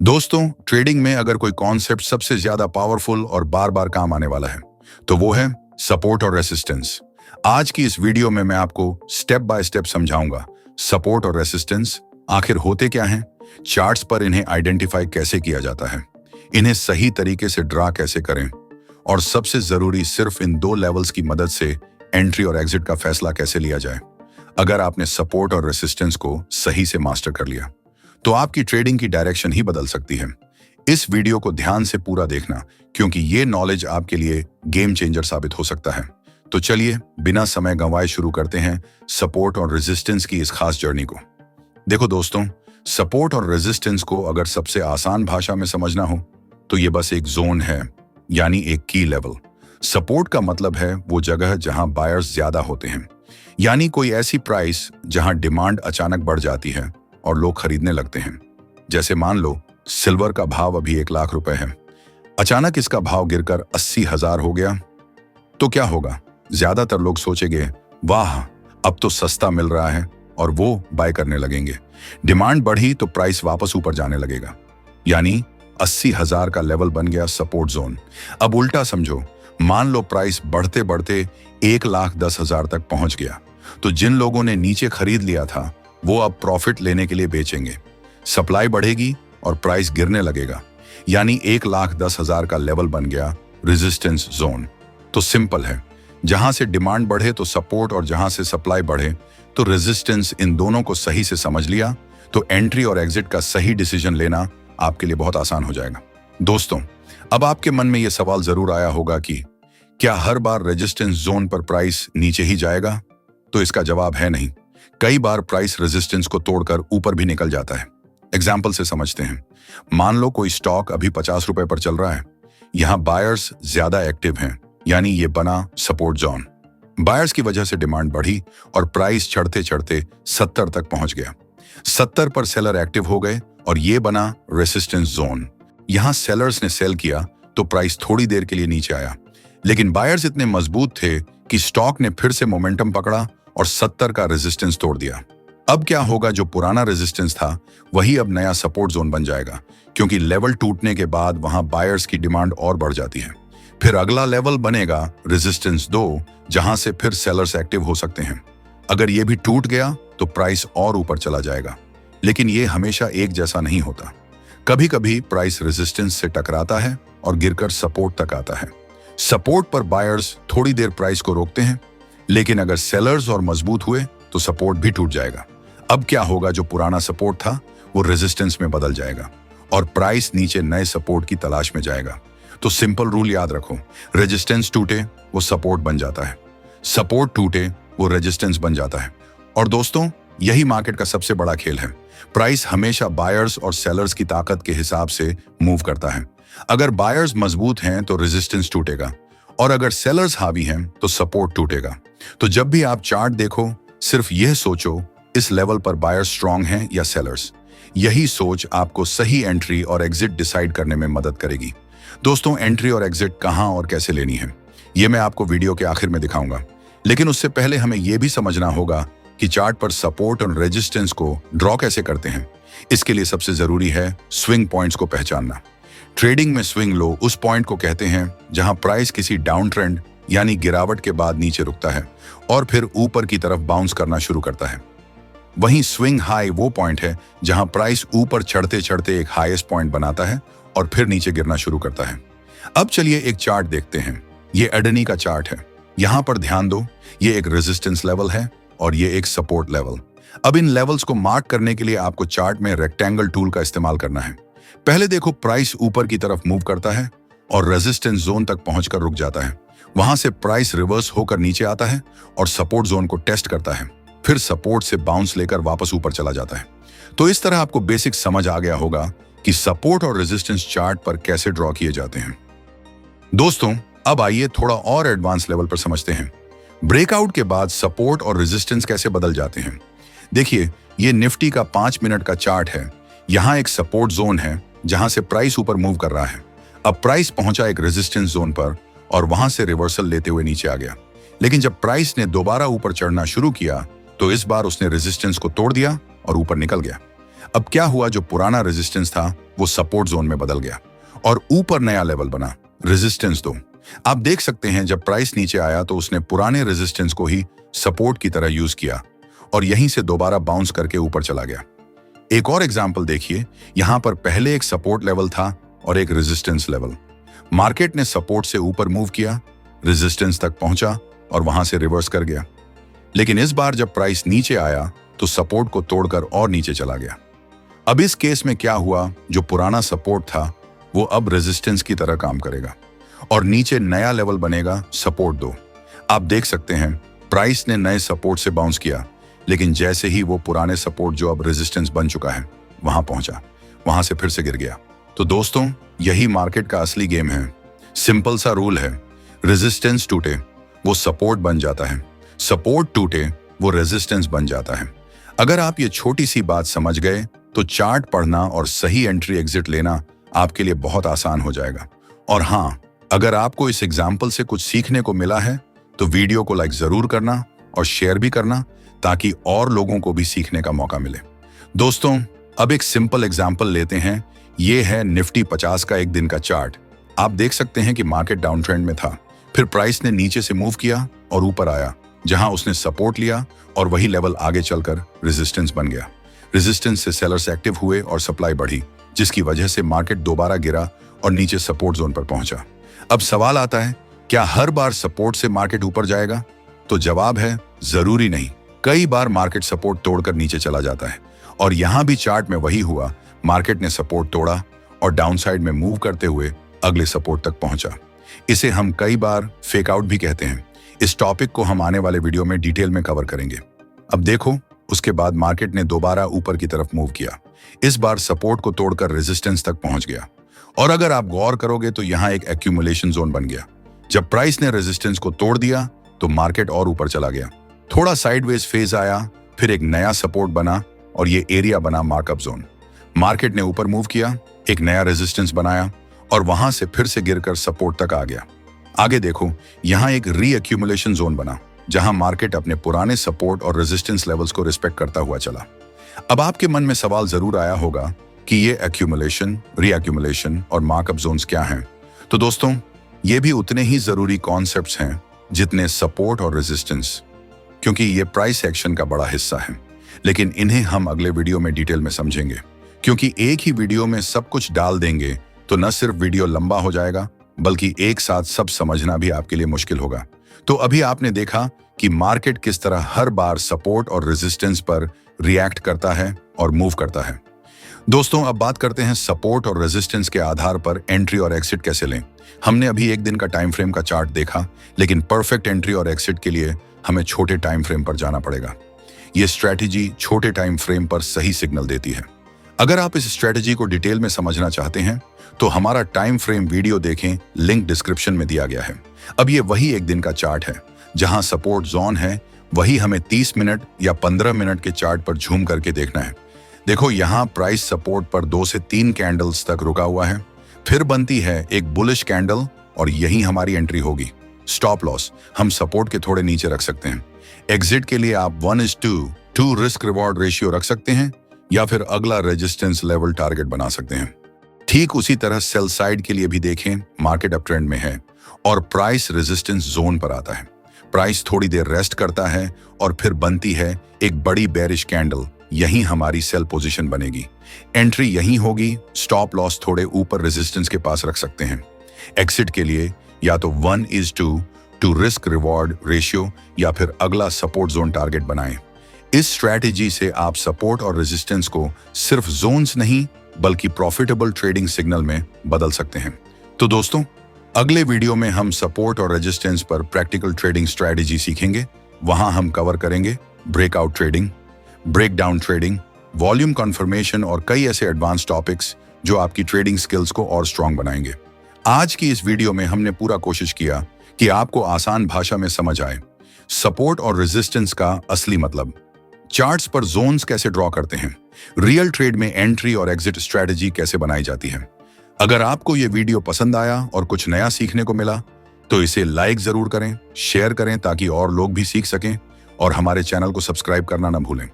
दोस्तों, ट्रेडिंग में अगर कोई कॉन्सेप्ट सबसे ज्यादा पावरफुल और बार बार काम आने वाला है तो वो है सपोर्ट और रेसिस्टेंस। आज की इस वीडियो में मैं आपको स्टेप बाय स्टेप समझाऊंगा सपोर्ट और रेसिस्टेंस आखिर होते क्या हैं, चार्ट्स पर इन्हें आइडेंटिफाई कैसे किया जाता है, इन्हें सही तरीके से ड्रा कैसे करें और सबसे जरूरी सिर्फ इन दो लेवल्स की मदद से एंट्री और एग्जिट का फैसला कैसे लिया जाए। अगर आपने सपोर्ट और रेसिस्टेंस को सही से मास्टर कर लिया तो आपकी ट्रेडिंग की डायरेक्शन ही बदल सकती है। इस वीडियो को ध्यान से पूरा देखना क्योंकि ये नॉलेज आपके लिए गेम चेंजर साबित हो सकता है। तो चलिए बिना समय गंवाए शुरू करते हैं सपोर्ट और रेजिस्टेंस की इस खास जर्नी को। देखो दोस्तों, सपोर्ट और रेजिस्टेंस को अगर सबसे आसान भाषा में समझना हो तो ये बस एक जोन है, यानी एक की लेवल। सपोर्ट का मतलब है वो जगह जहां बायर्स ज्यादा होते हैं, यानी कोई ऐसी प्राइस जहां डिमांड अचानक बढ़ जाती है और लोग खरीदने लगते हैं। जैसे मान लो सिल्वर का भाव अभी 1 लाख रुपए है, अचानक इसका भाव गिरकर 80,000 हो गया तो क्या होगा? ज्यादातर लोग सोचेंगे वाह अब तो सस्ता मिल रहा है और वो बाय करने लगेंगे। डिमांड बढ़ी तो प्राइस वापस ऊपर जाने लगेगा, यानी 80,000 का लेवल बन गया सपोर्ट जोन। अब उल्टा समझो, मान लो प्राइस बढ़ते बढ़ते 1,10,000 तक पहुंच गया तो जिन लोगों ने नीचे खरीद लिया था वो अब प्रॉफिट लेने के लिए बेचेंगे। सप्लाई बढ़ेगी और प्राइस गिरने लगेगा, यानी 1,10,000 का लेवल बन गया रेजिस्टेंस जोन। तो सिंपल है, जहां से डिमांड बढ़े तो सपोर्ट और जहां से सप्लाई बढ़े तो रेजिस्टेंस। इन दोनों को सही से समझ लिया तो एंट्री और एग्जिट का सही डिसीजन लेना आपके लिए बहुत आसान हो जाएगा। दोस्तों, अब आपके मन में यह सवाल जरूर आया होगा कि क्या हर बार रेजिस्टेंस जोन पर प्राइस नीचे ही जाएगा? तो इसका जवाब है नहीं। कई बार प्राइस रेजिस्टेंस को तोड़कर ऊपर भी निकल जाता है। एग्जाम्पल से समझते हैं। मान लो कोई स्टॉक अभी 50 रुपए पर चल रहा है, यहां बायर्स ज्यादा एक्टिव हैं, यानी ये बना सपोर्ट जोन। बायर्स की वजह से डिमांड बढ़ी और प्राइस चढ़ते चढ़ते 70 तक पहुंच गया। 70 पर सेलर एक्टिव हो गए और ये बना रेसिस्टेंस जोन। यहां सेलर्स ने सेल किया तो प्राइस थोड़ी देर के लिए नीचे आया, लेकिन बायर्स इतने मजबूत थे कि स्टॉक ने फिर से मोमेंटम पकड़ा और 70 का रेजिस्टेंस तोड़ दिया। अब क्या होगा? जो पुराना रेजिस्टेंस था वही अब नया सपोर्ट जोन बन जाएगा, क्योंकि लेवल टूटने के बाद वहां बायर्स की डिमांड और बढ़ जाती है। फिर अगला लेवल बनेगा रेजिस्टेंस 2, जहां से फिर सेलर्स एक्टिव हो सकते हैं। अगर ये भी टूट गया तो प्राइस और ऊपर चला जाएगा, लेकिन ये हमेशा एक जैसा नहीं होता। कभी कभी प्राइस रेजिस्टेंस से टकराता है और गिरकर सपोर्ट तक आता है। सपोर्ट पर बायर्स थोड़ी देर प्राइस को रोकते हैं, लेकिन अगर सेलर्स और मजबूत हुए तो सपोर्ट भी टूट जाएगा। अब क्या होगा? जो पुराना सपोर्ट था वो रेजिस्टेंस में बदल जाएगा और प्राइस नीचे नए सपोर्ट की तलाश में जाएगा। तो सिंपल रूल याद रखो, रेजिस्टेंस टूटे वो सपोर्ट बन जाता है, सपोर्ट टूटे वो रेजिस्टेंस बन जाता है। और दोस्तों, यही मार्केट का सबसे बड़ा खेल है। प्राइस हमेशा बायर्स और सेलर्स की ताकत के हिसाब से मूव करता है। अगर बायर्स मजबूत हैं तो रेजिस्टेंस टूटेगा और अगर सेलर्स हावी हैं तो सपोर्ट टूटेगा। तो जब भी आप चार्ट देखो सिर्फ यह सोचो इस लेवल पर बायर्स स्ट्रांग हैं या सेलर्स। यही सोच आपको सही एंट्री और एग्जिट डिसाइड करने में मदद करेगी। दोस्तों, एंट्री और एग्जिट कहां और कैसे लेनी है ये मैं आपको वीडियो के आखिर में दिखाऊंगा, लेकिन उससे पहले हमें यह भी समझना होगा कि चार्ट पर सपोर्ट और रेजिस्टेंस को ड्रॉ कैसे करते हैं। इसके लिए सबसे जरूरी है स्विंग पॉइंट्स को पहचानना। ट्रेडिंग में स्विंग लो उस पॉइंट को कहते हैं जहां प्राइस किसी डाउन ट्रेंड यानी गिरावट के बाद नीचे रुकता है और फिर ऊपर की तरफ बाउंस करना शुरू करता है। वहीं स्विंग हाई वो पॉइंट है जहां प्राइस ऊपर चढ़ते चढ़ते एक हाईएस्ट पॉइंट बनाता है और फिर नीचे गिरना शुरू करता है। अब चलिए एक चार्ट देखते हैं। ये एडनी का चार्ट है। यहां पर ध्यान दो, ये एक रेजिस्टेंस लेवल है और ये एक सपोर्ट लेवल। अब इन लेवल्स को मार्क करने के लिए आपको चार्ट में रेक्टेंगल टूल का इस्तेमाल करना है। पहले देखो, प्राइस ऊपर की तरफ मूव करता है और रेजिस्टेंस जोन तक पहुंचकर रुक जाता है। वहां से प्राइस रिवर्स होकर नीचे आता है और सपोर्ट जोन को टेस्ट करता है, फिर सपोर्ट से बाउंस लेकर वापस ऊपर चला जाता है। तो इस तरह आपको बेसिक समझ आ गया होगा कि सपोर्ट और रेजिस्टेंस चार्ट पर कैसे ड्रॉ किए जाते हैं। दोस्तों, अब आइए थोड़ा और एडवांस लेवल पर समझते हैं। ब्रेकआउट के बाद सपोर्ट और रेजिस्टेंस कैसे बदल जाते हैं। देखिए, ये निफ्टी का 5 मिनट का चार्ट है। यहाँ एक सपोर्ट जोन है जहां से प्राइस ऊपर मूव कर रहा है। अब प्राइस पहुंचा एक रेजिस्टेंस जोन पर और वहां से रिवर्सल लेते हुए नीचे आ गया, लेकिन जब प्राइस ने दोबारा ऊपर चढ़ना शुरू किया तो इस बार उसने रेजिस्टेंस को तोड़ दिया और ऊपर निकल गया। अब क्या हुआ, जो पुराना रेजिस्टेंस था वो सपोर्ट जोन में बदल गया और ऊपर नया लेवल बना, रेजिस्टेंस 2। आप देख सकते हैं जब प्राइस नीचे आया तो उसने पुराने रेजिस्टेंस को ही सपोर्ट की तरह यूज किया और यहीं से दोबारा बाउंस करके ऊपर चला गया। एक और एग्जाम्पल देखिए, यहां पर पहले एक सपोर्ट लेवल था और एक रेजिस्टेंस लेवल। मार्केट ने सपोर्ट से ऊपर मूव किया, रेजिस्टेंस तक पहुंचा और वहां से रिवर्स कर गया। लेकिन इस बार जब प्राइस नीचे आया तो सपोर्ट को तोड़कर और नीचे चला गया। अब इस केस में क्या हुआ, जो पुराना सपोर्ट था वो अब रेजिस्टेंस की तरह काम करेगा और नीचे नया लेवल बनेगा, सपोर्ट 2। आप देख सकते हैं प्राइस ने नए सपोर्ट से बाउंस किया, लेकिन जैसे ही वो पुराने सपोर्ट जो अब रेजिस्टेंस बन चुका है वहां पहुंचा, वहां से फिर से गिर गया। तो दोस्तों, यही मार्केट का असली गेम है। सिंपल सा रूल है, रेजिस्टेंस टूटे वो सपोर्ट बन जाता है, सपोर्ट टूटे वो रेजिस्टेंस बन जाता है। अगर आप ये छोटी सी बात समझ गए तो चार्ट पढ़ना और सही एंट्री एग्जिट लेना आपके लिए बहुत आसान हो जाएगा। और हाँ, अगर आपको इस एग्जाम्पल से कुछ सीखने को मिला है तो वीडियो को लाइक जरूर करना और शेयर भी करना, ताकि और लोगों को भी सीखने का मौका मिले। दोस्तों, अब एक सिंपल एग्जाम्पल लेते हैं। ये है निफ्टी 50 का एक दिन का चार्ट। आप देख सकते हैं कि मार्केट डाउन ट्रेंड में था, फिर प्राइस ने नीचे से मूव किया और ऊपर आया, जहां उसने सपोर्ट लिया और वही लेवल आगे चलकर रेजिस्टेंस बन गया। रेजिस्टेंस से सेलर्स एक्टिव हुए और सप्लाई बढ़ी, जिसकी वजह से मार्केट दोबारा गिरा और नीचे सपोर्ट जोन पर पहुंचा। अब सवाल आता है, क्या हर बार सपोर्ट से मार्केट ऊपर जाएगा? तो जवाब है जरूरी नहीं। कई बार मार्केट सपोर्ट तोड़कर नीचे चला जाता है और यहां भी चार्ट में वही हुआ। मार्केट ने सपोर्ट तोड़ा और डाउनसाइड में मूव करते हुए अगले सपोर्ट तक पहुंचा। इसे हम कई बार फेक आउट भी कहते हैं। इस टॉपिक को हम आने वाले वीडियो में डिटेल में कवर करेंगे। अब देखो, उसके बाद मार्केट ने दोबारा ऊपर की तरफ मूव किया। इस बार सपोर्ट को तोड़कर रेजिस्टेंस तक पहुंच गया और अगर आप गौर करोगे तो यहां एक एक्यूमुलेशन जोन बन गया। जब प्राइस ने रेजिस्टेंस को तोड़ दिया तो मार्केट और ऊपर चला गया। थोड़ा साइडवेज फेज आया, फिर एक नया सपोर्ट बना और ये एरिया बना मार्कअप जोन। मार्केट ने ऊपर मूव किया, एक नया रेजिस्टेंस बनाया और वहां से फिर से गिरकर सपोर्ट तक आ गया। आगे देखो, यहां एक रीअक्यूमुलेशन जोन बना, जहां मार्केट अपने पुराने सपोर्ट और रेजिस्टेंस लेवल्स को रिस्पेक्ट करता हुआ चला। अब आपके मन में सवाल जरूर आया होगा कि ये एक्यूमुलेशन, रीअक्यूमुलेशन और मार्कअप जोन्स क्या हैं? तो दोस्तों, ये भी उतने ही जरूरी कॉन्सेप्ट्स हैं जितने सपोर्ट और रेजिस्टेंस, क्योंकि ये प्राइस एक्शन का बड़ा हिस्सा है। लेकिन इन्हें हम अगले वीडियो में डिटेल में समझेंगे, क्योंकि एक ही वीडियो में सब कुछ डाल देंगे तो न सिर्फ वीडियो लंबा हो जाएगा, बल्कि एक साथ सब समझना भी आपके लिए मुश्किल होगा। तो अभी आपने देखा कि मार्केट किस तरह हर बार सपोर्ट और रेजिस्टेंस पर रिएक्ट करता है और मूव करता है। दोस्तों, अब बात करते हैं सपोर्ट और रेजिस्टेंस के आधार पर एंट्री और एक्सिट कैसे लें। हमने अभी एक दिन का टाइम फ्रेम का चार्ट देखा, लेकिन परफेक्ट एंट्री और एक्सिट के लिए हमें छोटे टाइम फ्रेम पर जाना पड़ेगा। यह स्ट्रैटेजी छोटे टाइम फ्रेम पर सही सिग्नल देती है। अगर आप इस स्ट्रैटेजी को डिटेल में समझना चाहते हैं तो हमारा टाइम फ्रेम वीडियो देखें, लिंक डिस्क्रिप्शन में दिया गया है। अब ये वही एक दिन का चार्ट है, जहां सपोर्ट जोन है वही हमें 30 मिनट या 15 मिनट के चार्ट पर झूम करके देखना है। देखो, यहाँ प्राइस सपोर्ट पर 2 से 3 कैंडल्स तक रुका हुआ है, फिर बनती है एक बुलिश कैंडल और यही हमारी एंट्री होगी। स्टॉप लॉस हम सपोर्ट के थोड़े नीचे रख सकते हैं। एग्जिट के लिए आप 1:2 रिस्क रिवॉर्ड रेशियो रख सकते हैं या फिर अगला रेजिस्टेंस लेवल टारगेट बना सकते हैं। ठीक उसी तरह सेल साइड के लिए भी देखें, मार्केट अप ट्रेंड में है और प्राइस रेजिस्टेंस जोन पर आता है। प्राइस थोड़ी देर रेस्ट करता है और फिर बनती है एक बड़ी बेरिश कैंडल, यही हमारी सेल पोजीशन बनेगी। एंट्री यही होगी। स्टॉप लॉस थोड़े ऊपर रेजिस्टेंस के पास रख सकते हैं। एक्सिट के लिए या तो 1:2 रिस्क रिवॉर्ड रेशियो या फिर अगला सपोर्ट जोन टारगेट बनाएं। इस स्ट्रैटेजी से आप सपोर्ट और रेजिस्टेंस को सिर्फ जोन्स नहीं बल्कि प्रॉफिटेबल ट्रेडिंग सिग्नल में बदल सकते हैं। तो दोस्तों, अगले वीडियो में हम सपोर्ट और रेजिस्टेंस पर प्रैक्टिकल ट्रेडिंग स्ट्रैटेजी सीखेंगे। वहां हम कवर करेंगे breakout trading, breakdown trading, volume confirmation और कई ऐसे एडवांस टॉपिक्स जो आपकी ट्रेडिंग स्किल्स को और स्ट्रांग बनाएंगे। आज की इस वीडियो में हमने पूरा कोशिश किया कि आपको आसान भाषा में समझ आए सपोर्ट और रेजिस्टेंस का असली मतलब, चार्ट्स पर जोन्स कैसे ड्रॉ करते हैं, रियल ट्रेड में एंट्री और एग्जिट स्ट्रैटेजी कैसे बनाई जाती है। अगर आपको यह वीडियो पसंद आया और कुछ नया सीखने को मिला तो इसे लाइक जरूर करें, शेयर करें ताकि और लोग भी सीख सकें और हमारे चैनल को सब्सक्राइब करना ना भूलें।